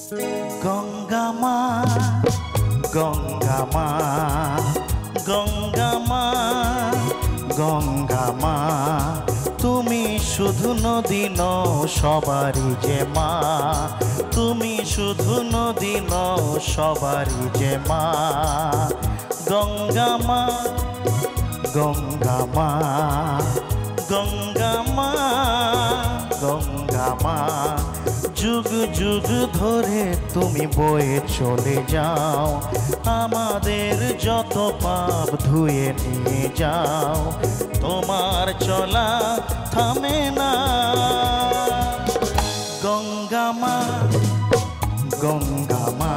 গঙ্গা মা, গঙ্গা মা, গঙ্গা মা, গঙ্গা মা, তুমি শুধু নদী নও সবারই যে মা, তুমি শুধু নদী নও সবারই যে মা। গঙ্গা মা, গঙ্গা মা, গঙ্গা মা, গঙ্গা মা, যুগ যুগ ধরে তুমি বয়ে চলে যাও, আমাদের যত পাপ ধুয়ে নিয়ে যাও, তোমার চলা থামে না। গঙ্গা মা, গঙ্গা মা,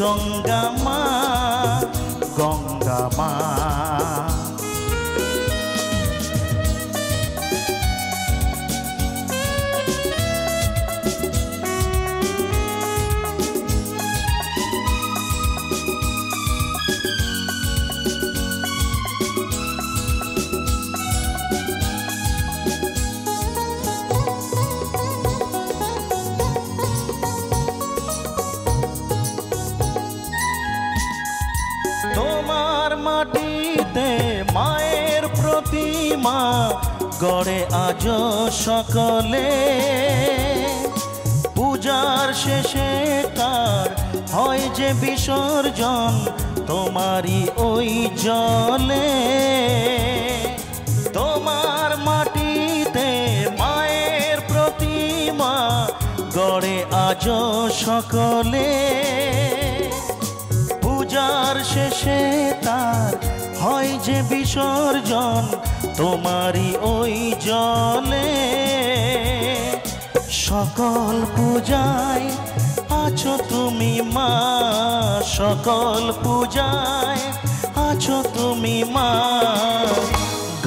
গঙ্গা মা, গঙ্গা মা। তোমার মাটিতে মায়ের প্রতিমা গড়ে আজ সকলে, পূজার শেষে তার হয় যে বিসর্জন তোমারই ওই জলে। তোমার মাটিতে মায়ের প্রতিমা গড়ে আজ সকলে, পূজার শেষে তার হয় যে বিসর্জন তোমারই ওই জলে। সকল পূজায় আছো তুমি মা, সকল পূজায় আছো তুমি মা।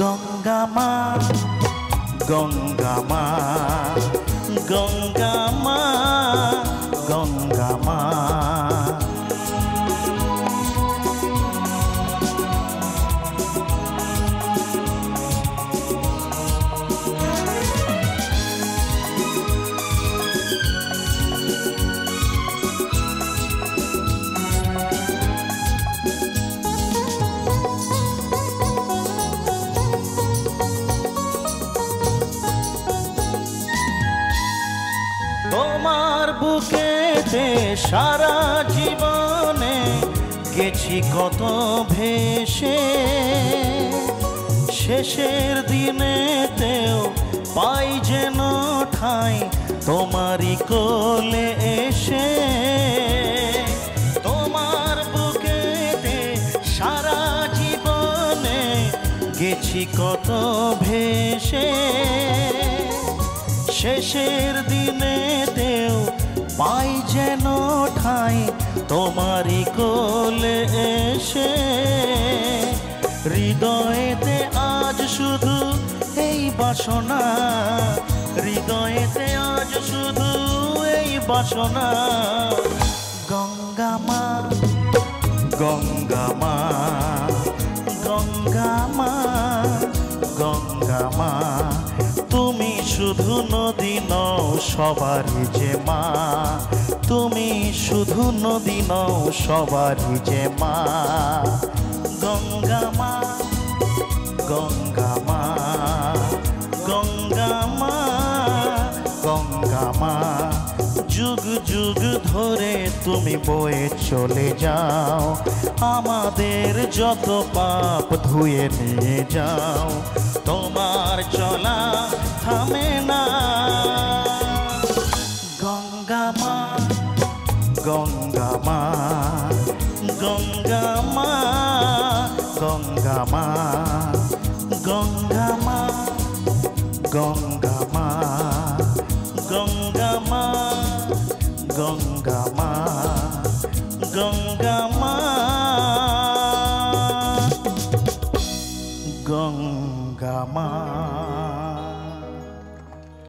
গঙ্গা মা, গঙ্গা মা, গঙ্গা মা, গঙ্গা মা। তোমার বুকেতে সারা জীবনে গেছি কত ভেসে, শেষের দিনেতেও পাই যেন ঠাঁই তোমারই কোলে এসে। তোমার বুকেতে সারা জীবনে গেছি কত ভেসে, শেষের দিনেতেও পাই যেন ঠাঁই তোমারই কোলে এসে। হৃদয়েতে আজ শুধু এই বাসনা, হৃদয়েতে আজ শুধু এই বাসনা। গঙ্গা মা, গঙ্গা মা, গঙ্গা মা, গঙ্গা মা, তুমি শুধু নদী নও সবারই যে মা, তুমি শুধু নদী নও সবারই যে মা। গঙ্গা মা, গঙ্গা মা, গঙ্গা মা, গঙ্গা মা, যুগ যুগ ধরে তুমি বয়ে চলে যাও, আমাদের যত পাপ ধুয়ে নিয়ে যাও, তোমার চলা থামে না। গঙ্গা মা, গঙ্গা মা, গঙ্গা মা, গঙ্গা মা, গঙ্গা মা, গঙ্গা মা, গঙ্গা মা, গঙ্গা মা, গঙ্গা মা, গঙ্গা মা।